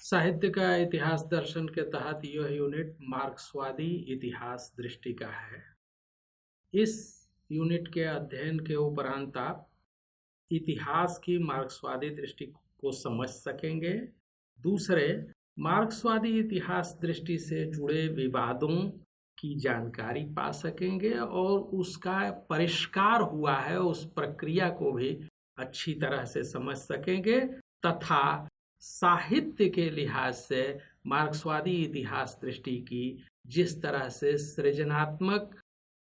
साहित्य का इतिहास दर्शन के तहत यह यूनिट मार्क्सवादी इतिहास दृष्टि का है। इस यूनिट के अध्ययन के उपरांत आप इतिहास की मार्क्सवादी दृष्टि को समझ सकेंगे। दूसरे, मार्क्सवादी इतिहास दृष्टि से जुड़े विवादों की जानकारी पा सकेंगे और उसका परिष्कार हुआ है उस प्रक्रिया को भी अच्छी तरह से समझ सकेंगे तथा साहित्य के लिहाज से मार्क्सवादी इतिहास दृष्टि की जिस तरह से सृजनात्मक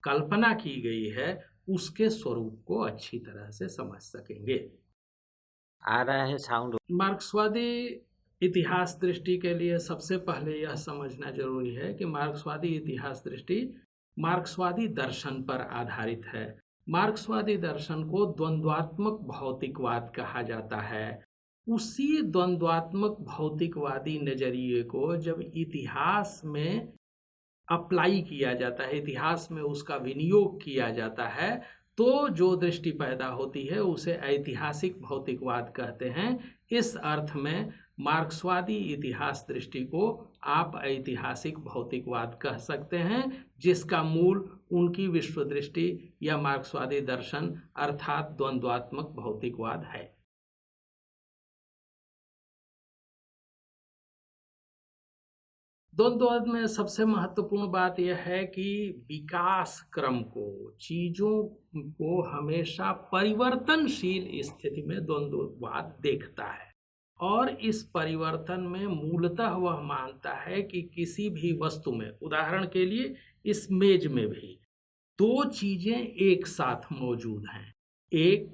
कल्पना की गई है उसके स्वरूप को अच्छी तरह से समझ सकेंगे। आ रहा है साउंड। मार्क्सवादी इतिहास दृष्टि के लिए सबसे पहले यह समझना जरूरी है कि मार्क्सवादी इतिहास दृष्टि मार्क्सवादी दर्शन पर आधारित है। मार्क्सवादी दर्शन को द्वंद्वात्मक भौतिकवाद कहा जाता है। उसी द्वंद्वात्मक भौतिकवादी नजरिए को जब इतिहास में अप्लाई किया जाता है, इतिहास में उसका विनियोग किया जाता है, तो जो दृष्टि पैदा होती है उसे ऐतिहासिक भौतिकवाद कहते हैं। इस अर्थ में मार्क्सवादी इतिहास दृष्टि को आप ऐतिहासिक भौतिकवाद कह सकते हैं, जिसका मूल उनकी विश्व दृष्टि या मार्क्सवादी दर्शन अर्थात द्वंद्वात्मक भौतिकवाद है। द्वंद्ववाद में सबसे महत्वपूर्ण बात यह है कि विकास क्रम को, चीजों को हमेशा परिवर्तनशील स्थिति में द्वंद्ववाद देखता है और इस परिवर्तन में मूलतः वह मानता है कि किसी भी वस्तु में, उदाहरण के लिए इस मेज में भी दो चीजें एक साथ मौजूद हैं। एक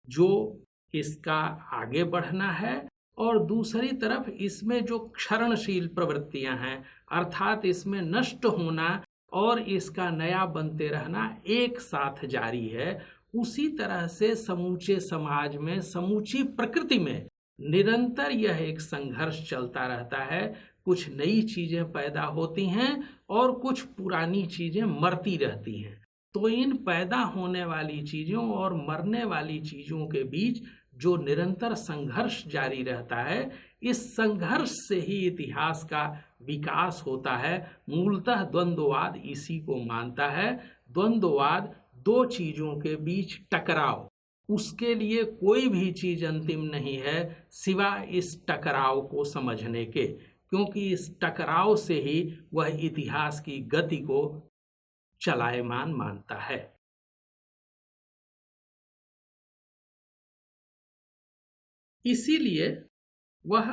जो इसका आगे बढ़ना है और दूसरी तरफ इसमें जो क्षरणशील प्रवृत्तियां हैं अर्थात इसमें नष्ट होना और इसका नया बनते रहना एक साथ जारी है। उसी तरह से समूचे समाज में, समूची प्रकृति में निरंतर यह एक संघर्ष चलता रहता है। कुछ नई चीजें पैदा होती हैं और कुछ पुरानी चीजें मरती रहती हैं। तो इन पैदा होने वाली चीजों और मरने वाली चीजों के बीच जो निरंतर संघर्ष जारी रहता है, इस संघर्ष से ही इतिहास का विकास होता है। मूलतः द्वंद्ववाद इसी को मानता है। द्वंद्ववाद दो चीजों के बीच टकराव, उसके लिए कोई भी चीज अंतिम नहीं है सिवाय इस टकराव को समझने के, क्योंकि इस टकराव से ही वह इतिहास की गति को चलायमान मानता है। इसीलिए वह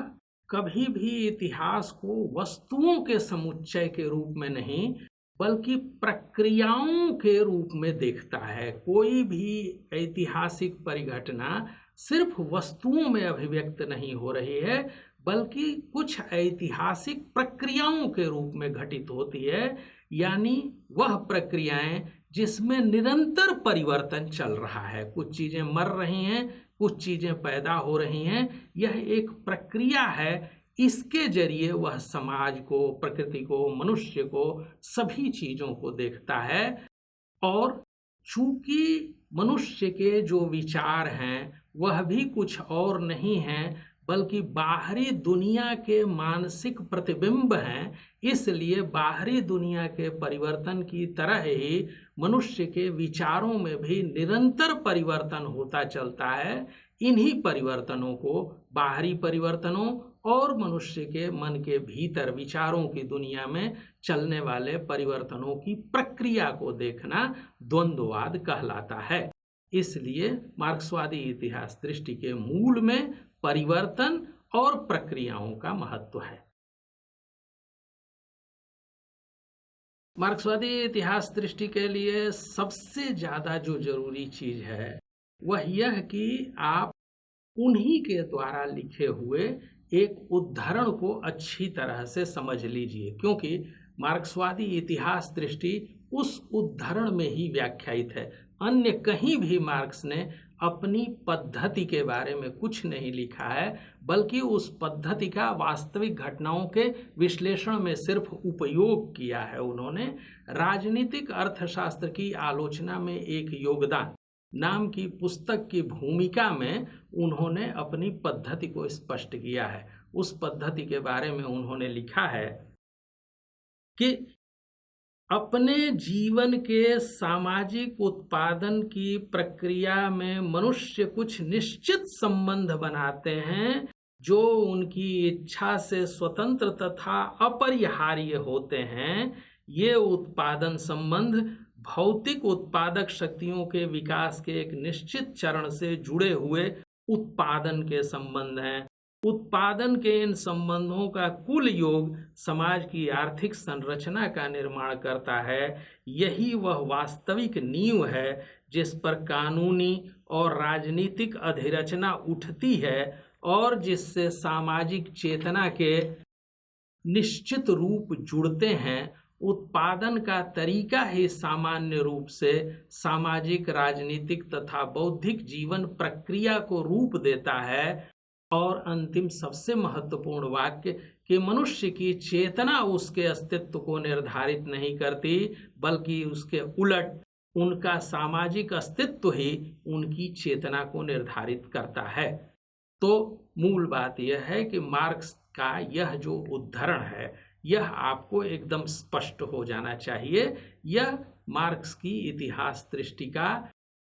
कभी भी इतिहास को वस्तुओं के समुच्चय के रूप में नहीं बल्कि प्रक्रियाओं के रूप में देखता है। कोई भी ऐतिहासिक परिघटना सिर्फ वस्तुओं में अभिव्यक्त नहीं हो रही है बल्कि कुछ ऐतिहासिक प्रक्रियाओं के रूप में घटित होती है, यानी वह प्रक्रियाएं जिसमें निरंतर परिवर्तन चल रहा है। कुछ चीजें मर रही हैं, कुछ चीजें पैदा हो रही हैं। यह एक प्रक्रिया है। इसके जरिए वह समाज को, प्रकृति को, मनुष्य को, सभी चीजों को देखता है। और चूंकि मनुष्य के जो विचार हैं वह भी कुछ और नहीं हैं बल्कि बाहरी दुनिया के मानसिक प्रतिबिंब हैं, इसलिए बाहरी दुनिया के परिवर्तन की तरह ही मनुष्य के विचारों में भी निरंतर परिवर्तन होता चलता है। इन्हीं परिवर्तनों को, बाहरी परिवर्तनों और मनुष्य के मन के भीतर विचारों की दुनिया में चलने वाले परिवर्तनों की प्रक्रिया को देखना द्वंद्ववाद कहलाता है। इसलिए मार्क्सवादी इतिहास दृष्टि के मूल में परिवर्तन और प्रक्रियाओं का महत्व है। मार्क्सवादी इतिहास दृष्टि के लिए सबसे ज्यादा जो जरूरी चीज है वह यह कि आप उन्हीं के द्वारा लिखे हुए एक उद्धरण को अच्छी तरह से समझ लीजिए, क्योंकि मार्क्सवादी इतिहास दृष्टि उस उद्धरण में ही व्याख्यायित है। अन्य कहीं भी मार्क्स ने अपनी पद्धति के बारे में कुछ नहीं लिखा है, बल्कि उस पद्धति का वास्तविक घटनाओं के विश्लेषण में सिर्फ उपयोग किया है। उन्होंने राजनीतिक अर्थशास्त्र की आलोचना में एक योगदान नाम की पुस्तक की भूमिका में उन्होंने अपनी पद्धति को स्पष्ट किया है। उस पद्धति के बारे में उन्होंने लिखा है कि अपने जीवन के सामाजिक उत्पादन की प्रक्रिया में मनुष्य कुछ निश्चित संबंध बनाते हैं जो उनकी इच्छा से स्वतंत्र तथा अपरिहार्य होते हैं। ये उत्पादन संबंध भौतिक उत्पादक शक्तियों के विकास के एक निश्चित चरण से जुड़े हुए उत्पादन के संबंध हैं। उत्पादन के इन संबंधों का कुल योग समाज की आर्थिक संरचना का निर्माण करता है। यही वह वास्तविक नींव है जिस पर कानूनी और राजनीतिक अधिरचना उठती है और जिससे सामाजिक चेतना के निश्चित रूप जुड़ते हैं। उत्पादन का तरीका ही सामान्य रूप से सामाजिक, राजनीतिक तथा बौद्धिक जीवन प्रक्रिया को रूप देता है। और अंतिम सबसे महत्वपूर्ण वाक्य कि मनुष्य की चेतना उसके अस्तित्व को निर्धारित नहीं करती, बल्कि उसके उलट उनका सामाजिक अस्तित्व ही उनकी चेतना को निर्धारित करता है। तो मूल बात यह है कि मार्क्स का यह जो उद्धरण है यह आपको एकदम स्पष्ट हो जाना चाहिए। यह मार्क्स की इतिहास दृष्टि का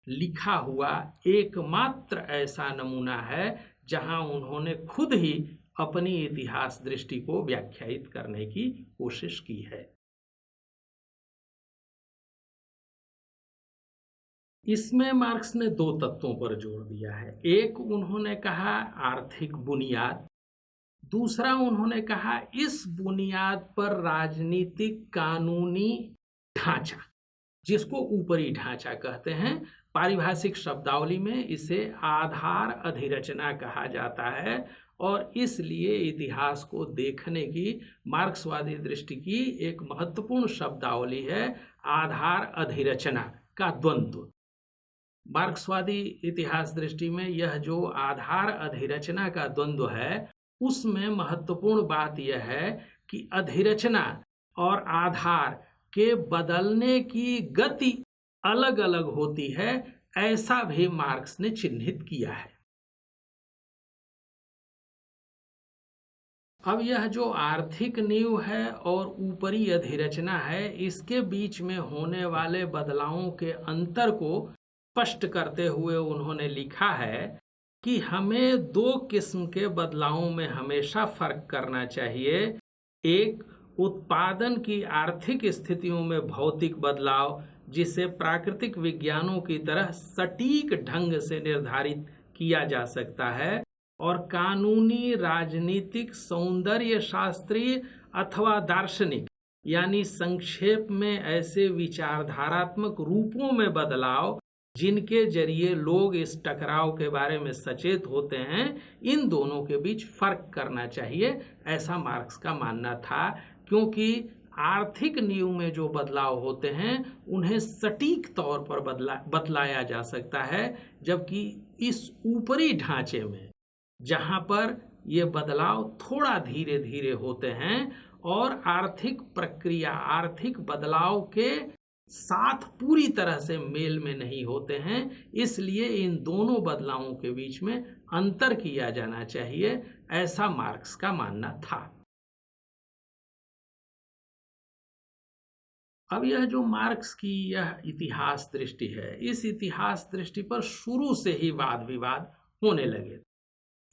लिखा हुआ एकमात्र ऐसा नमूना है जहां उन्होंने खुद ही अपनी इतिहास दृष्टि को व्याख्यायित करने की कोशिश की है। इसमें मार्क्स ने दो तत्वों पर जोर दिया है। एक उन्होंने कहा आर्थिक बुनियाद, दूसरा उन्होंने कहा इस बुनियाद पर राजनीतिक कानूनी ढांचा, जिसको ऊपरी ढांचा कहते हैं। पारिभाषिक शब्दावली में इसे आधार अधिरचना कहा जाता है और इसलिए इतिहास को देखने की मार्क्सवादी दृष्टि की एक महत्वपूर्ण शब्दावली है आधार अधिरचना का द्वंद्व। मार्क्सवादी इतिहास दृष्टि में यह जो आधार अधिरचना का द्वंद्व है उसमें महत्वपूर्ण बात यह है कि अधिरचना और आधार के बदलने की गति अलग अलग होती है, ऐसा भी मार्क्स ने चिन्हित किया है। अब यह जो आर्थिक नींव है और ऊपरी अधिरचना है, इसके बीच में होने वाले बदलावों के अंतर को स्पष्ट करते हुए उन्होंने लिखा है कि हमें दो किस्म के बदलावों में हमेशा फर्क करना चाहिए। एक, उत्पादन की आर्थिक स्थितियों में भौतिक बदलाव, जिसे प्राकृतिक विज्ञानों की तरह सटीक ढंग से निर्धारित किया जा सकता है, और कानूनी, राजनीतिक, सौंदर्य शास्त्रीय अथवा दार्शनिक, यानी संक्षेप में ऐसे विचारधारात्मक रूपों में बदलाव जिनके जरिए लोग इस टकराव के बारे में सचेत होते हैं। इन दोनों के बीच फर्क करना चाहिए, ऐसा मार्क्स का मानना था, क्योंकि आर्थिक नींव में जो बदलाव होते हैं उन्हें सटीक तौर पर बतलाया जा सकता है, जबकि इस ऊपरी ढांचे में जहां पर ये बदलाव थोड़ा धीरे धीरे होते हैं और आर्थिक प्रक्रिया, आर्थिक बदलाव के साथ पूरी तरह से मेल में नहीं होते हैं, इसलिए इन दोनों बदलावों के बीच में अंतर किया जाना चाहिए, ऐसा मार्क्स का मानना था। अब यह जो मार्क्स की यह इतिहास दृष्टि है, इस इतिहास दृष्टि पर शुरू से ही वाद विवाद होने लगे।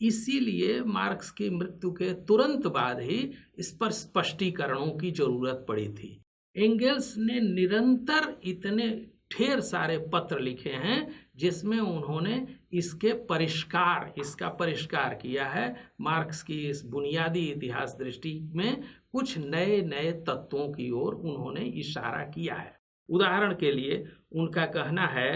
इसीलिए मार्क्स की मृत्यु के तुरंत बाद ही इस पर स्पष्टीकरणों की जरूरत पड़ी थी। एंगेल्स ने निरंतर इतने ढेर सारे पत्र लिखे हैं जिसमें उन्होंने इसका परिष्कार किया है। मार्क्स की इस बुनियादी इतिहास दृष्टि में कुछ नए नए तत्वों की ओर उन्होंने इशारा किया है। उदाहरण के लिए उनका कहना है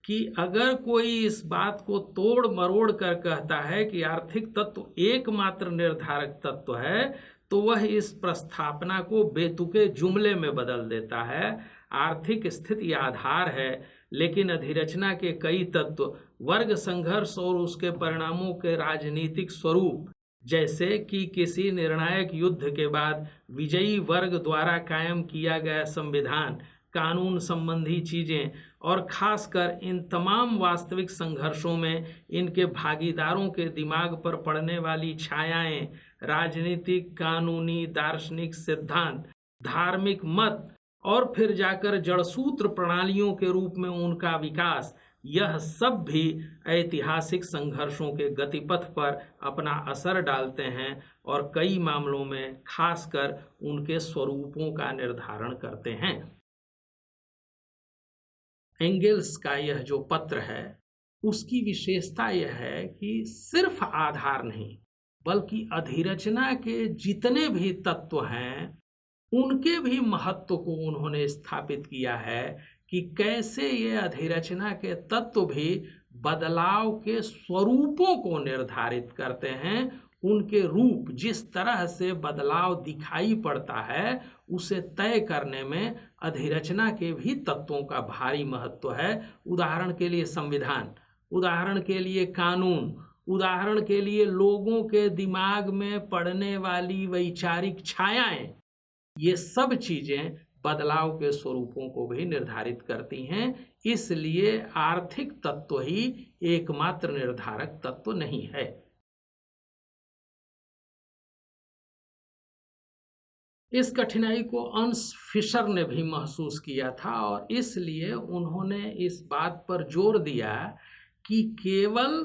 कि अगर कोई इस बात को तोड़ मरोड़ कर कहता है कि आर्थिक तत्व एकमात्र निर्धारक तत्व है, तो वह इस प्रस्थापना को बेतुके जुमले में बदल देता है। आर्थिक स्थिति आधार है, लेकिन अधिरचना के कई तत्व, वर्ग संघर्ष और उसके परिणामों के राजनीतिक स्वरूप, जैसे कि किसी निर्णायक युद्ध के बाद विजयी वर्ग द्वारा कायम किया गया संविधान, कानून संबंधी चीज़ें और खासकर इन तमाम वास्तविक संघर्षों में इनके भागीदारों के दिमाग पर पड़ने वाली छायाएं, राजनीतिक, कानूनी, दार्शनिक सिद्धांत, धार्मिक मत और फिर जाकर जड़सूत्र प्रणालियों के रूप में उनका विकास, यह सब भी ऐतिहासिक संघर्षों के गतिपथ पर अपना असर डालते हैं और कई मामलों में खासकर उनके स्वरूपों का निर्धारण करते हैं। एंगेल्स का यह जो पत्र है उसकी विशेषता यह है कि सिर्फ आधार नहीं बल्कि अधिरचना के जितने भी तत्व हैं उनके भी महत्व को उन्होंने स्थापित किया है कि कैसे ये अधिरचना के तत्व भी बदलाव के स्वरूपों को निर्धारित करते हैं। उनके रूप जिस तरह से बदलाव दिखाई पड़ता है उसे तय करने में अधिरचना के भी तत्वों का भारी महत्व है। उदाहरण के लिए संविधान, उदाहरण के लिए कानून, उदाहरण के लिए लोगों के दिमाग में पड़ने वाली वैचारिक छायाएं, ये सब चीजें बदलाव के स्वरूपों को भी निर्धारित करती हैं। इसलिए आर्थिक तत्व ही एकमात्र निर्धारक तत्व नहीं है। इस कठिनाई को अंस फिशर ने भी महसूस किया था और इसलिए उन्होंने इस बात पर जोर दिया कि केवल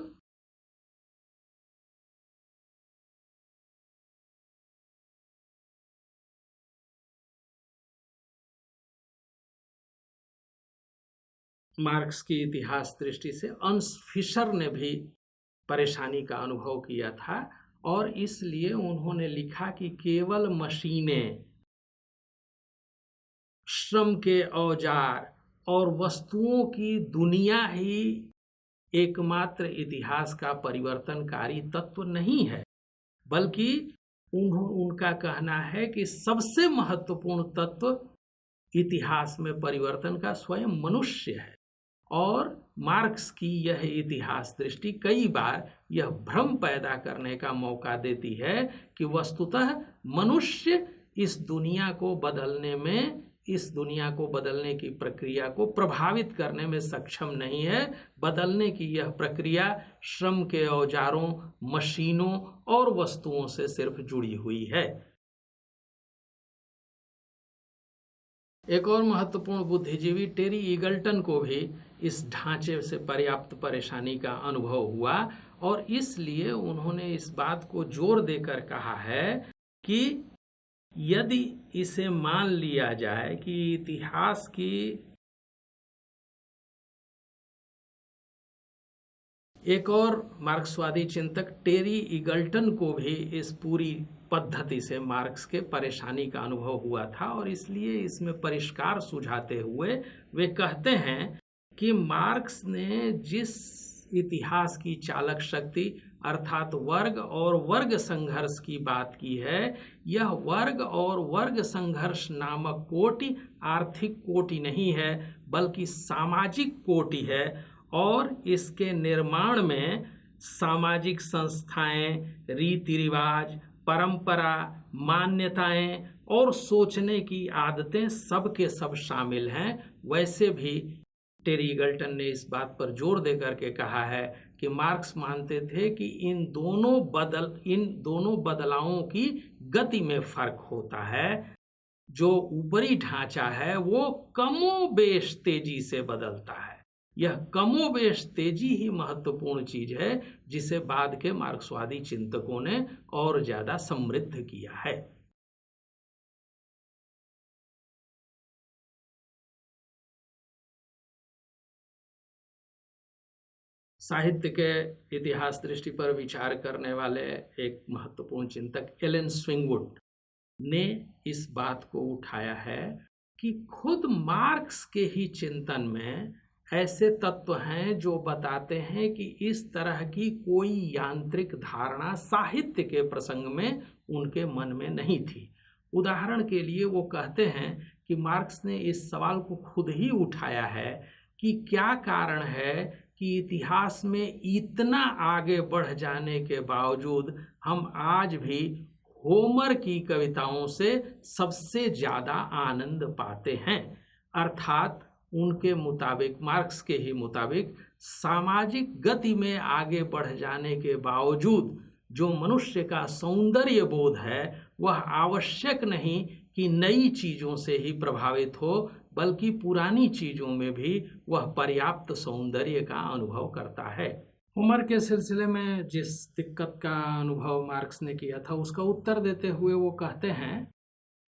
मार्क्स की इतिहास दृष्टि से अंस फिशर ने भी परेशानी का अनुभव किया था और इसलिए उन्होंने लिखा कि केवल मशीनें, श्रम के औजार और वस्तुओं की दुनिया ही एकमात्र इतिहास का परिवर्तनकारी तत्व नहीं है, बल्कि उनका कहना है कि सबसे महत्वपूर्ण तत्व इतिहास में परिवर्तन का स्वयं मनुष्य है। और मार्क्स की यह इतिहास दृष्टि कई बार यह भ्रम पैदा करने का मौका देती है कि वस्तुतः मनुष्य इस दुनिया को बदलने की प्रक्रिया को प्रभावित करने में सक्षम नहीं है। बदलने की यह प्रक्रिया श्रम के औजारों, मशीनों और वस्तुओं से सिर्फ जुड़ी हुई है। एक और महत्वपूर्ण बुद्धिजीवी टेरी ईगल्टन को भी इस ढांचे से पर्याप्त परेशानी का अनुभव हुआ और इसलिए उन्होंने इस बात को जोर देकर कहा है कि यदि इसे मान लिया जाए कि इतिहास की एक और मार्क्सवादी चिंतक टेरी ईगल्टन को भी इस पूरी पद्धति से मार्क्स के परेशानी का अनुभव हुआ था और इसलिए इसमें परिष्कार सुझाते हुए वे कहते हैं कि मार्क्स ने जिस इतिहास की चालक शक्ति अर्थात वर्ग और वर्ग संघर्ष की बात की है, यह वर्ग और वर्ग संघर्ष नामक कोटि आर्थिक कोटि नहीं है बल्कि सामाजिक कोटि है और इसके निर्माण में सामाजिक संस्थाएं, रीति रिवाज, परंपरा, मान्यताएं और सोचने की आदतें सब के सब शामिल हैं। वैसे भी टेरी ईगल्टन ने इस बात पर जोर देकर के कहा है कि मार्क्स मानते थे कि इन दोनों बदलावों की गति में फर्क होता है। जो ऊपरी ढांचा है वो कमोबेश तेजी से बदलता है। यह कमोबेश तेजी ही महत्वपूर्ण चीज है जिसे बाद के मार्क्सवादी चिंतकों ने और ज्यादा समृद्ध किया है। साहित्य के इतिहास दृष्टि पर विचार करने वाले एक महत्वपूर्ण चिंतक एलन स्विंगवुड ने इस बात को उठाया है कि खुद मार्क्स के ही चिंतन में ऐसे तत्व हैं जो बताते हैं कि इस तरह की कोई यांत्रिक धारणा साहित्य के प्रसंग में उनके मन में नहीं थी। उदाहरण के लिए वो कहते हैं कि मार्क्स ने इस सवाल को खुद ही उठाया है कि क्या कारण है कि इतिहास में इतना आगे बढ़ जाने के बावजूद हम आज भी होमर की कविताओं से सबसे ज़्यादा आनंद पाते हैं। अर्थात उनके मुताबिक, मार्क्स के ही मुताबिक, सामाजिक गति में आगे बढ़ जाने के बावजूद जो मनुष्य का सौंदर्य बोध है वह आवश्यक नहीं कि नई चीज़ों से ही प्रभावित हो, बल्कि पुरानी चीज़ों में भी वह पर्याप्त सौंदर्य का अनुभव करता है। उम्र के सिलसिले में जिस दिक्कत का अनुभव मार्क्स ने किया था उसका उत्तर देते हुए वो कहते हैं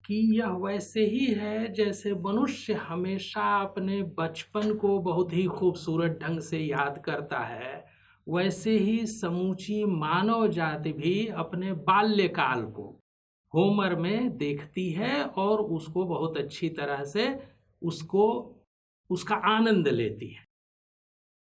कि यह वैसे ही है जैसे मनुष्य हमेशा अपने बचपन को बहुत ही खूबसूरत ढंग से याद करता है, वैसे ही समूची मानव जाति भी अपने बाल्यकाल को होमर में देखती है और उसको बहुत अच्छी तरह से उसका आनंद लेती है।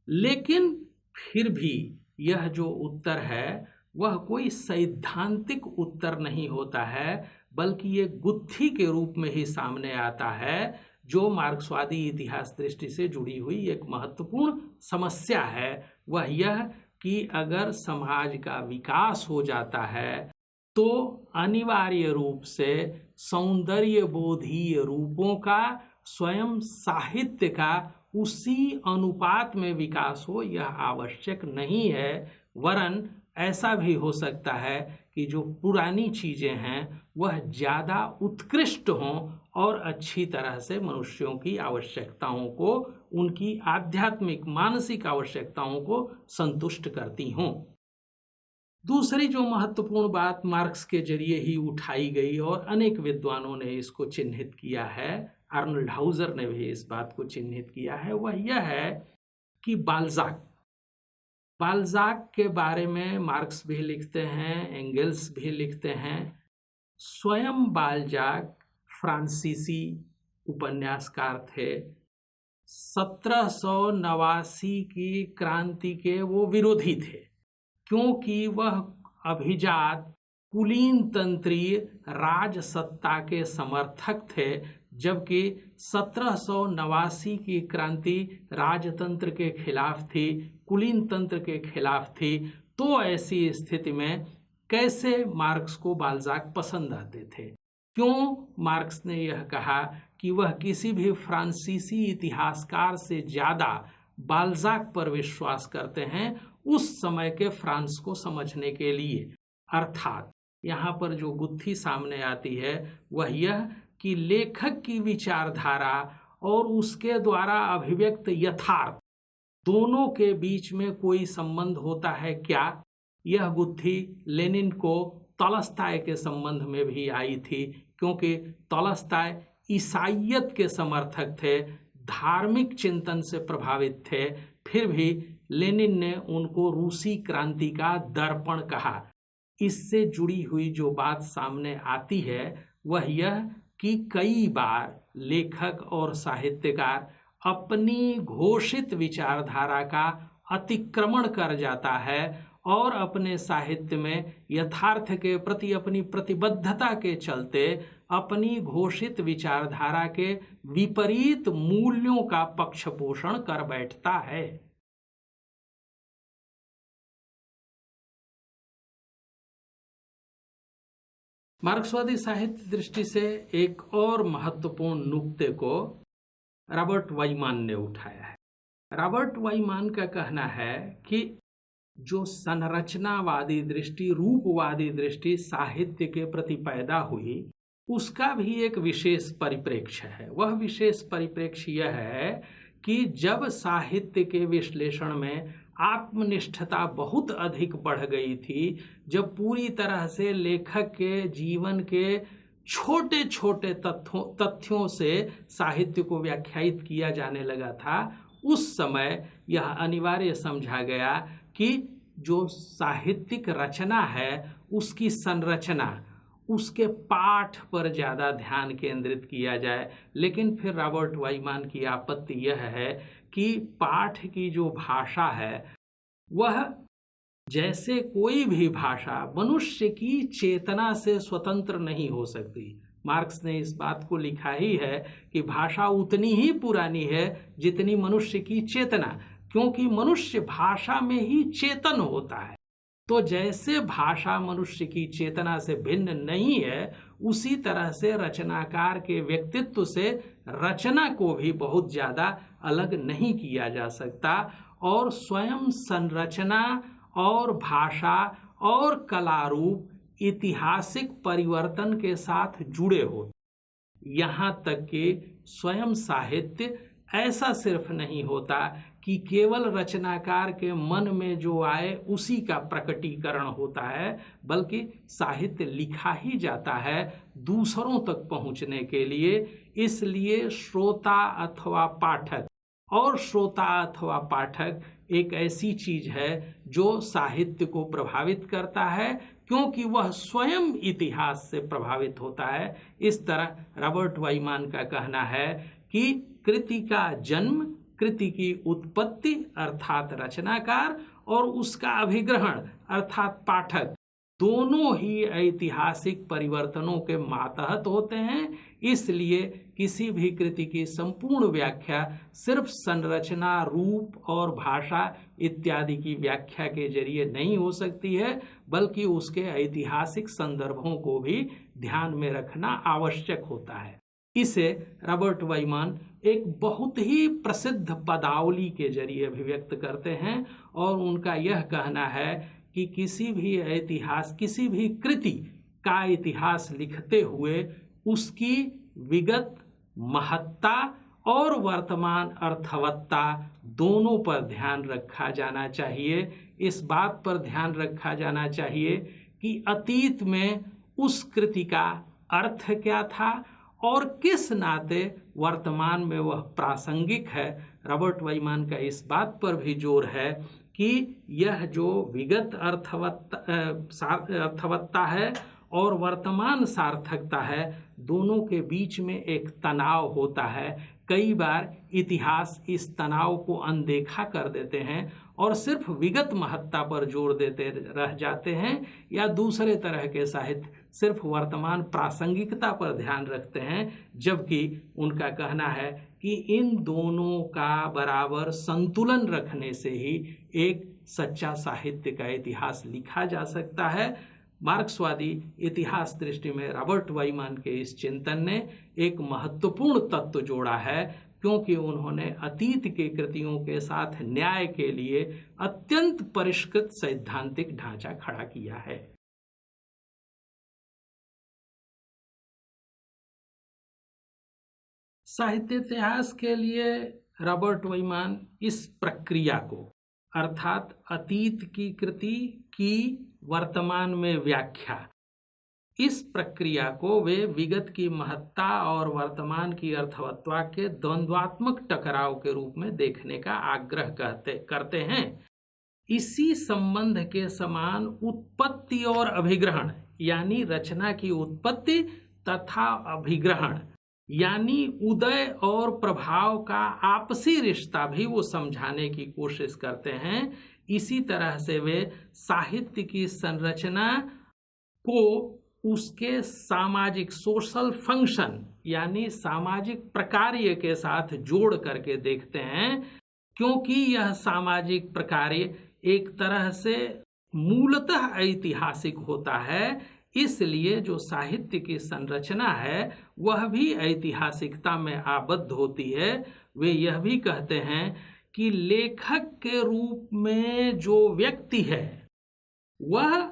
लेकिन फिर भी यह जो उत्तर है वह कोई सैद्धांतिक उत्तर नहीं होता है, बल्कि ये गुत्थी के रूप में ही सामने आता है जो मार्क्सवादी इतिहास दृष्टि से जुड़ी हुई एक महत्वपूर्ण समस्या है। वह यह कि अगर समाज का विकास हो जाता है तो अनिवार्य रूप से सौंदर्य बोधीय रूपों का, स्वयं साहित्य का उसी अनुपात में विकास हो यह आवश्यक नहीं है, वरन ऐसा भी हो सकता है कि जो पुरानी चीज़ें हैं वह ज़्यादा उत्कृष्ट हों और अच्छी तरह से मनुष्यों की आवश्यकताओं को, उनकी आध्यात्मिक मानसिक आवश्यकताओं को संतुष्ट करती हों। दूसरी जो महत्वपूर्ण बात मार्क्स के जरिए ही उठाई गई और अनेक विद्वानों ने इसको चिन्हित किया है, आर्नल्ड हाउजर ने भी इस बात को चिन्हित किया है, वह यह है कि बाल्ज़ाक के बारे में मार्क्स भी लिखते हैं, एंगेल्स भी लिखते हैं। स्वयं बाल्ज़ाक फ्रांसीसी उपन्यासकार थे। 1789 की क्रांति के वो विरोधी थे, क्योंकि वह अभिजात कुलीन तंत्रीय राज सत्ता के समर्थक थे, जबकि 1789 की क्रांति राजतंत्र के खिलाफ थी, कुलीन तंत्र के खिलाफ थी। तो ऐसी स्थिति में कैसे मार्क्स को बाल्ज़ाक पसंद आते थे? क्यों मार्क्स ने यह कहा कि वह किसी भी फ्रांसीसी इतिहासकार से ज़्यादा बाल्ज़ाक पर विश्वास करते हैं उस समय के फ्रांस को समझने के लिए। अर्थात यहाँ पर जो गुत्थी सामने आती है वह यह कि लेखक की विचारधारा और उसके द्वारा अभिव्यक्त यथार्थ दोनों के बीच में कोई संबंध होता है क्या? यह गुत्थी लेनिन को तॉलस्टॉय के संबंध में भी आई थी, क्योंकि तॉलस्टॉय ईसाइयत के समर्थक थे, धार्मिक चिंतन से प्रभावित थे, फिर भी लेनिन ने उनको रूसी क्रांति का दर्पण कहा। इससे जुड़ी हुई जो बात सामने आती है वह यह कि कई बार लेखक और साहित्यकार अपनी घोषित विचारधारा का अतिक्रमण कर जाता है और अपने साहित्य में यथार्थ के प्रति अपनी प्रतिबद्धता के चलते अपनी घोषित विचारधारा के विपरीत मूल्यों का पक्षपोषण कर बैठता है। मार्क्सवादी साहित्य दृष्टि से एक और महत्वपूर्ण नुक्ते को रॉबर्ट वाइमान ने उठाया है। रॉबर्ट वाइमान का कहना है कि जो संरचनावादी दृष्टि, रूपवादी दृष्टि साहित्य के प्रति पैदा हुई, उसका भी एक विशेष परिप्रेक्ष्य है। वह विशेष परिप्रेक्ष्य यह है कि जब साहित्य के विश्लेषण में आत्मनिष्ठता बहुत अधिक बढ़ गई थी, जब पूरी तरह से लेखक के जीवन के छोटे छोटे तथ्यों से साहित्य को व्याख्यायित किया जाने लगा था, उस समय यह अनिवार्य समझा गया कि जो साहित्यिक रचना है उसकी संरचना, उसके पाठ पर ज़्यादा ध्यान केंद्रित किया जाए। लेकिन फिर रॉबर्ट वाइमान की आपत्ति यह है कि पाठ की जो भाषा है वह जैसे कोई भी भाषा मनुष्य की चेतना से स्वतंत्र नहीं हो सकती। मार्क्स ने इस बात को लिखा ही है कि भाषा उतनी ही पुरानी है जितनी मनुष्य की चेतना, क्योंकि मनुष्य भाषा में ही चेतन होता है। तो जैसे भाषा मनुष्य की चेतना से भिन्न नहीं है, उसी तरह से रचनाकार के व्यक्तित्व से रचना को भी बहुत ज़्यादा अलग नहीं किया जा सकता, और स्वयं संरचना और भाषा और कला रूप ऐतिहासिक परिवर्तन के साथ जुड़े होते। यहाँ तक कि स्वयं साहित्य ऐसा सिर्फ नहीं होता कि केवल रचनाकार के मन में जो आए उसी का प्रकटीकरण होता है, बल्कि साहित्य लिखा ही जाता है दूसरों तक पहुँचने के लिए। इसलिए श्रोता अथवा पाठक, और श्रोता अथवा पाठक एक ऐसी चीज है जो साहित्य को प्रभावित करता है, क्योंकि वह स्वयं इतिहास से प्रभावित होता है। इस तरह रॉबर्ट वाइमान का कहना है कि कृति का जन्म, कृति की उत्पत्ति अर्थात रचनाकार, और उसका अभिग्रहण अर्थात पाठक, दोनों ही ऐतिहासिक परिवर्तनों के मातहत होते हैं। इसलिए किसी भी कृति की संपूर्ण व्याख्या सिर्फ संरचना, रूप और भाषा इत्यादि की व्याख्या के जरिए नहीं हो सकती है, बल्कि उसके ऐतिहासिक संदर्भों को भी ध्यान में रखना आवश्यक होता है। इसे रॉबर्ट वाइमान एक बहुत ही प्रसिद्ध पदावली के जरिए अभिव्यक्त करते हैं, और उनका यह कहना है कि किसी भी कृति का इतिहास लिखते हुए उसकी विगत महत्ता और वर्तमान अर्थवत्ता दोनों पर ध्यान रखा जाना चाहिए। इस बात पर ध्यान रखा जाना चाहिए कि अतीत में उस कृति का अर्थ क्या था और किस नाते वर्तमान में वह प्रासंगिक है। रॉबर्ट वाइमान का इस बात पर भी जोर है कि यह जो विगत अर्थवत्ता है और वर्तमान सार्थकता है, दोनों के बीच में एक तनाव होता है। कई बार इतिहास इस तनाव को अनदेखा कर देते हैं और सिर्फ विगत महत्ता पर जोर देते रह जाते हैं, या दूसरे तरह के साहित्य सिर्फ वर्तमान प्रासंगिकता पर ध्यान रखते हैं, जबकि उनका कहना है कि इन दोनों का बराबर संतुलन रखने से ही एक सच्चा साहित्य का इतिहास लिखा जा सकता है। मार्क्सवादी इतिहास दृष्टि में रॉबर्ट वाइमान के इस चिंतन ने एक महत्वपूर्ण तत्व जोड़ा है, क्योंकि उन्होंने अतीत के कृतियों के साथ न्याय के लिए अत्यंत परिष्कृत सैद्धांतिक ढांचा खड़ा किया है। साहित्य इतिहास के लिए रॉबर्ट वाइमान इस प्रक्रिया को, अर्थात अतीत की कृति की वर्तमान में व्याख्या, इस प्रक्रिया को वे विगत की महत्ता और वर्तमान की अर्थवत्ता के द्वंद्वात्मक टकराव के रूप में देखने का आग्रह करते हैं। इसी संबंध के समान उत्पत्ति और अभिग्रहण, यानी रचना की उत्पत्ति तथा अभिग्रहण यानी उदय और प्रभाव का आपसी रिश्ता भी वो समझाने की कोशिश करते हैं। इसी तरह से वे साहित्य की संरचना को उसके सामाजिक सोशल फंक्शन यानी सामाजिक प्रकार्य के साथ जोड़ करके देखते हैं, क्योंकि यह सामाजिक प्रकार्य एक तरह से मूलतः ऐतिहासिक होता है। इसलिए जो साहित्य की संरचना है वह भी ऐतिहासिकता में आबद्ध होती है। वे यह भी कहते हैं कि लेखक के रूप में जो व्यक्ति है वह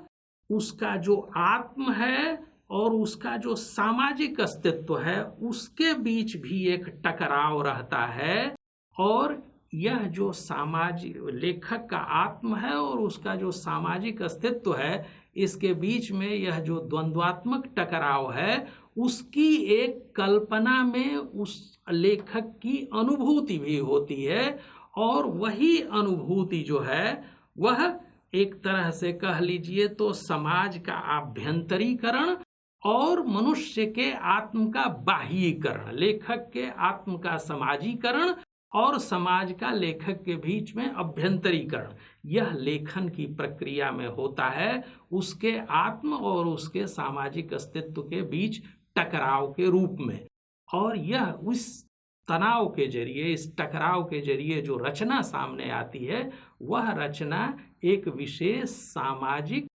उसका जो आत्म है और उसका जो सामाजिक अस्तित्व है उसके बीच भी एक टकराव रहता है, और यह जो सामाजिक लेखक का आत्म है और उसका जो सामाजिक अस्तित्व है, इसके बीच में यह जो द्वंद्वात्मक टकराव है उसकी एक कल्पना में उस लेखक की अनुभूति भी होती है, और वही अनुभूति जो है वह एक तरह से कह लीजिए तो समाज का आभ्यंतरीकरण और मनुष्य के आत्म का बाह्यीकरण, लेखक के आत्म का समाजीकरण और समाज का लेखक के बीच में अभ्यंतरीकरण, यह लेखन की प्रक्रिया में होता है, उसके आत्म और उसके सामाजिक अस्तित्व के बीच टकराव के रूप में। और यह उस तनाव के जरिए, इस टकराव के जरिए जो रचना सामने आती है, वह रचना एक विशेष सामाजिक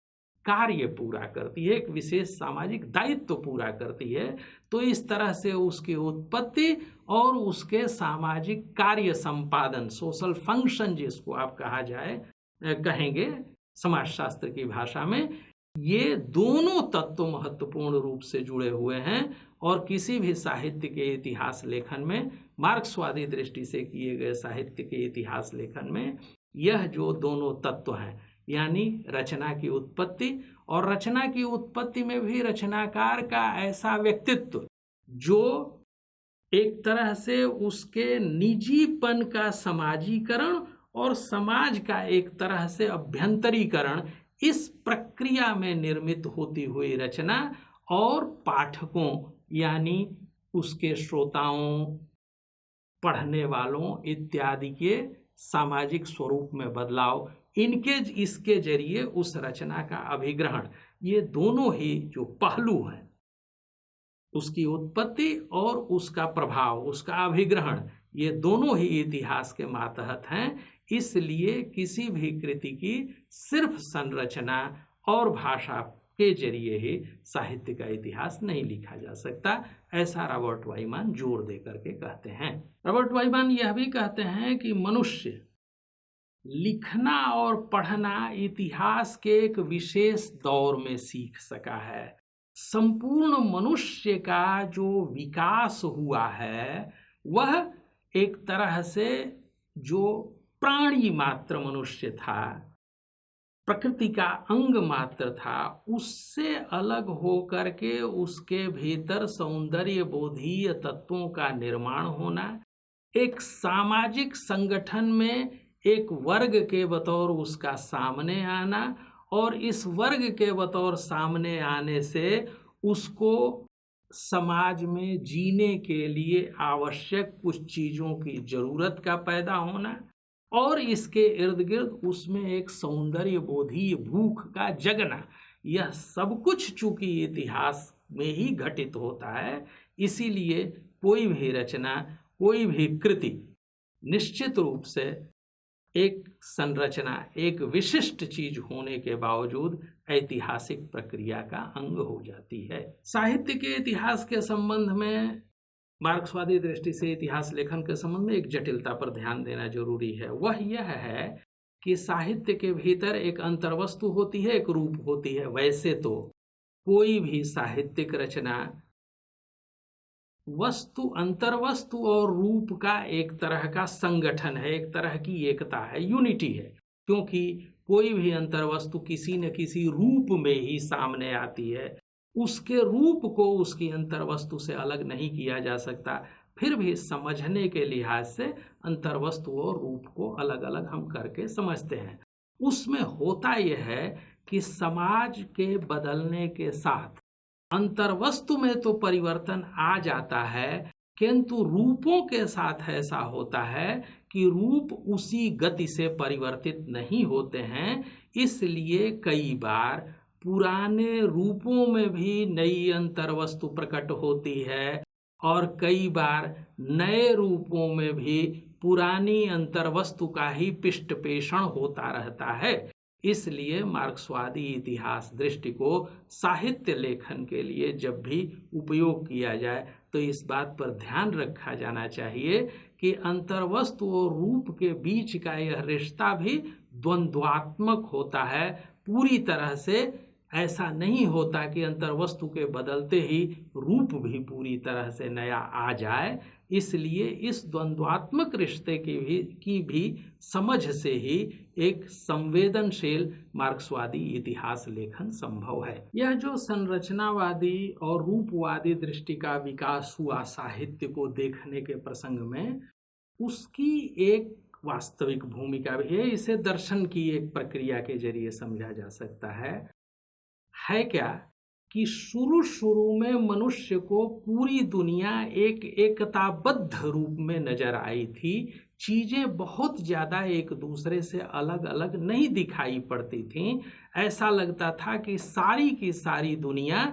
कार्य पूरा करती है, एक विशेष सामाजिक दायित्व पूरा करती है। तो इस तरह से उसकी उत्पत्ति और उसके सामाजिक कार्य संपादन, सोशल फंक्शन जिसको आप कहा जाए कहेंगे समाजशास्त्र की भाषा में, ये दोनों तत्व महत्वपूर्ण रूप से जुड़े हुए हैं। और किसी भी साहित्य के इतिहास लेखन में, मार्क्सवादी दृष्टि से किए गए साहित्य के इतिहास लेखन में, यह जो दोनों तत्व हैं, यानी रचना की उत्पत्ति, और रचना की उत्पत्ति में भी रचनाकार का ऐसा व्यक्तित्व जो एक तरह से उसके निजीपन का समाजीकरण और समाज का एक तरह से अभ्यंतरीकरण, इस प्रक्रिया में निर्मित होती हुई रचना और पाठकों यानी उसके श्रोताओं, पढ़ने वालों इत्यादि के सामाजिक स्वरूप में बदलाव, इसके जरिए उस रचना का अभिग्रहण, ये दोनों ही जो पहलू हैं, उसकी उत्पत्ति और उसका प्रभाव, उसका अभिग्रहण, ये दोनों ही इतिहास के मातहत हैं। इसलिए किसी भी कृति की सिर्फ संरचना और भाषा के जरिए ही साहित्य का इतिहास नहीं लिखा जा सकता, ऐसा रॉबर्ट वाइमान जोर दे करके कहते हैं। रॉबर्ट वाइमान यह भी कहते हैं कि मनुष्य लिखना और पढ़ना इतिहास के एक विशेष दौर में सीख सका है। संपूर्ण मनुष्य का जो विकास हुआ है, वह एक तरह से जो प्राणी मात्र मनुष्य था, प्रकृति का अंग मात्र था, उससे अलग होकर के उसके भीतर सौंदर्य बोधीय तत्वों का निर्माण होना, एक सामाजिक संगठन में एक वर्ग के बतौर उसका सामने आना, और इस वर्ग के बतौर सामने आने से उसको समाज में जीने के लिए आवश्यक कुछ चीज़ों की ज़रूरत का पैदा होना, और इसके इर्द गिर्द उसमें एक सौंदर्य बोधीय भूख का जगना, यह सब कुछ चूंकि इतिहास में ही घटित होता है, इसीलिए कोई भी रचना, कोई भी कृति निश्चित रूप से एक संरचना, एक विशिष्ट चीज होने के बावजूद ऐतिहासिक प्रक्रिया का अंग हो जाती है। साहित्य के इतिहास के संबंध में, मार्क्सवादी दृष्टि से इतिहास लेखन के संबंध में एक जटिलता पर ध्यान देना जरूरी है। वह यह है कि साहित्य के भीतर एक अंतर्वस्तु होती है, एक रूप होती है। वैसे तो कोई भी साहित्यिक रचना वस्तु, अंतर्वस्तु और रूप का एक तरह का संगठन है, एक तरह की एकता है, यूनिटी है, क्योंकि कोई भी अंतर्वस्तु किसी न किसी रूप में ही सामने आती है। उसके रूप को उसकी अंतर्वस्तु से अलग नहीं किया जा सकता। फिर भी समझने के लिहाज से अंतर्वस्तु और रूप को अलग अलग हम करके समझते हैं। उसमें होता यह है कि समाज के बदलने के साथ अंतर्वस्तु में तो परिवर्तन आ जाता है, किंतु रूपों के साथ ऐसा होता है कि रूप उसी गति से परिवर्तित नहीं होते हैं। इसलिए कई बार पुराने रूपों में भी नई अंतर्वस्तु प्रकट होती है, और कई बार नए रूपों में भी पुरानी अंतर्वस्तु का ही पिष्टपेषण होता रहता है। इसलिए मार्क्सवादी इतिहास दृष्टि को साहित्य लेखन के लिए जब भी उपयोग किया जाए तो इस बात पर ध्यान रखा जाना चाहिए कि अंतर्वस्तु और रूप के बीच का यह रिश्ता भी द्वंद्वात्मक होता है। पूरी तरह से ऐसा नहीं होता कि अंतर्वस्तु के बदलते ही रूप भी पूरी तरह से नया आ जाए। इसलिए इस द्वंद्वात्मक रिश्ते की भी समझ से ही एक संवेदनशील मार्क्सवादी इतिहास लेखन संभव है। यह जो संरचनावादी और रूपवादी दृष्टि का विकास हुआ साहित्य को देखने के प्रसंग में, उसकी एक वास्तविक भूमिका भी है। इसे दर्शन की एक प्रक्रिया के जरिए समझा जा सकता है क्या कि शुरू में मनुष्य को पूरी दुनिया एक एकताबद्ध रूप में नजर आई थी। चीजें बहुत ज्यादा एक दूसरे से अलग अलग नहीं दिखाई पड़ती थीं। ऐसा लगता था कि सारी की सारी दुनिया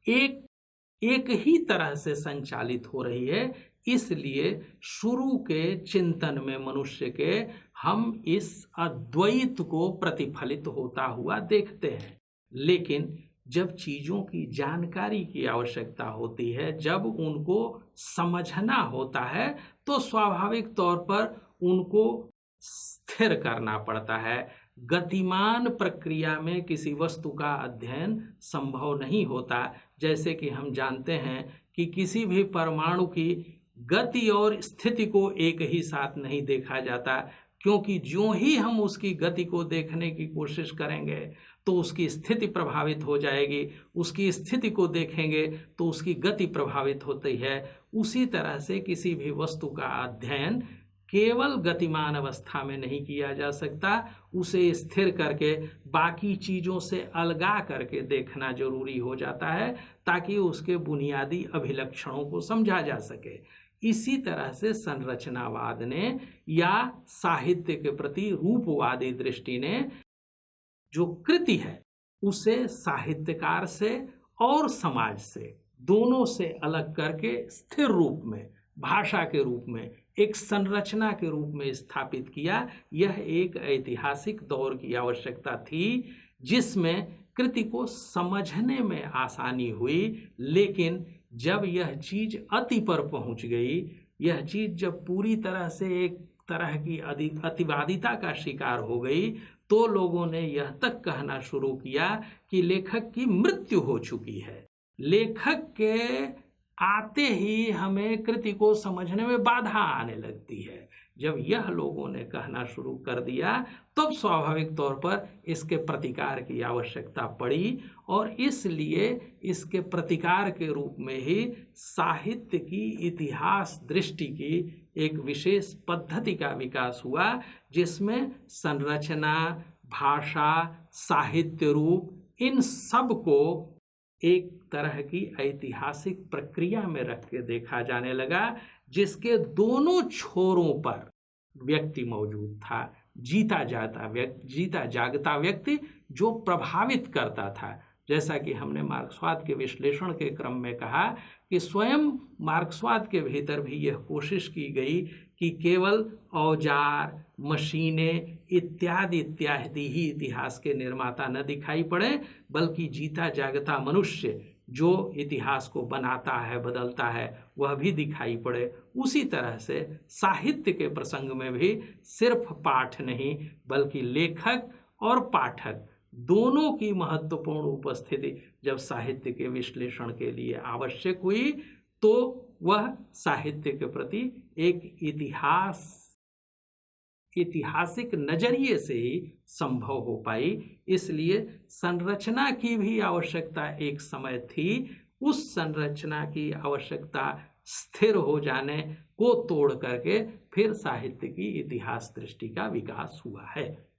एक ही तरह से संचालित हो रही है, इसलिए शुरू के चिंतन में मनुष्य के हम इस अद्वैत को प्रतिफलित होता हुआ देखते हैं। लेकिन जब चीज़ों की जानकारी की आवश्यकता होती है, जब उनको समझना होता है, तो स्वाभाविक तौर पर उनको स्थिर करना पड़ता है। गतिमान प्रक्रिया में किसी वस्तु का अध्ययन संभव नहीं होता। जैसे कि हम जानते हैं कि किसी भी परमाणु की गति और स्थिति को एक ही साथ नहीं देखा जाता, क्योंकि ज्यों ही हम उसकी गति को देखने की कोशिश करेंगे तो उसकी स्थिति प्रभावित हो जाएगी, उसकी स्थिति को देखेंगे तो उसकी गति प्रभावित होती है। उसी तरह से किसी भी वस्तु का अध्ययन केवल गतिमान अवस्था में नहीं किया जा सकता, उसे स्थिर करके बाकी चीज़ों से अलगा करके देखना जरूरी हो जाता है, ताकि उसके बुनियादी अभिलक्षणों को समझा जा सके। इसी तरह से संरचनावाद ने या साहित्य के प्रति रूपवादी दृष्टि ने जो कृति है उसे साहित्यकार से और समाज से, दोनों से अलग करके स्थिर रूप में, भाषा के रूप में, एक संरचना के रूप में स्थापित किया। यह एक ऐतिहासिक दौर की आवश्यकता थी जिसमें कृति को समझने में आसानी हुई। लेकिन जब यह चीज़ अति पर पहुंच गई, यह चीज़ जब पूरी तरह से एक तरह की अतिवादिता का शिकार हो गई, तो लोगों ने यह तक कहना शुरू किया कि लेखक की मृत्यु हो चुकी है। लेखक के आते ही हमें कृति को समझने में बाधा आने लगती है। जब यह लोगों ने कहना शुरू कर दिया, तब स्वाभाविक तौर पर इसके प्रतिकार की आवश्यकता पड़ी, और इसलिए इसके प्रतिकार के रूप में ही साहित्य की इतिहास दृष्टि की एक विशेष पद्धति का विकास हुआ, जिसमें संरचना, भाषा, साहित्य रूप, इन सब को एक तरह की ऐतिहासिक प्रक्रिया में रख के देखा जाने लगा, जिसके दोनों छोरों पर व्यक्ति मौजूद था। जीता जागता व्यक्ति जो प्रभावित करता था। जैसा कि हमने मार्क्सवाद के विश्लेषण के क्रम में कहा कि स्वयं मार्क्सवाद के भीतर भी यह कोशिश की गई कि केवल औजार, मशीनें इत्यादि ही इतिहास के निर्माता न दिखाई पड़े, बल्कि जीता जागता मनुष्य जो इतिहास को बनाता है, बदलता है, वह भी दिखाई पड़े। उसी तरह से साहित्य के प्रसंग में भी सिर्फ पाठ नहीं, बल्कि लेखक और पाठक दोनों की महत्वपूर्ण उपस्थिति जब साहित्य के विश्लेषण के लिए आवश्यक हुई, तो वह साहित्य के प्रति एक ऐतिहासिक नजरिए से ही संभव हो पाई। इसलिए संरचना की भी आवश्यकता एक समय थी। उस संरचना की आवश्यकता स्थिर हो जाने को तोड़ करके फिर साहित्य की इतिहास दृष्टि का विकास हुआ है।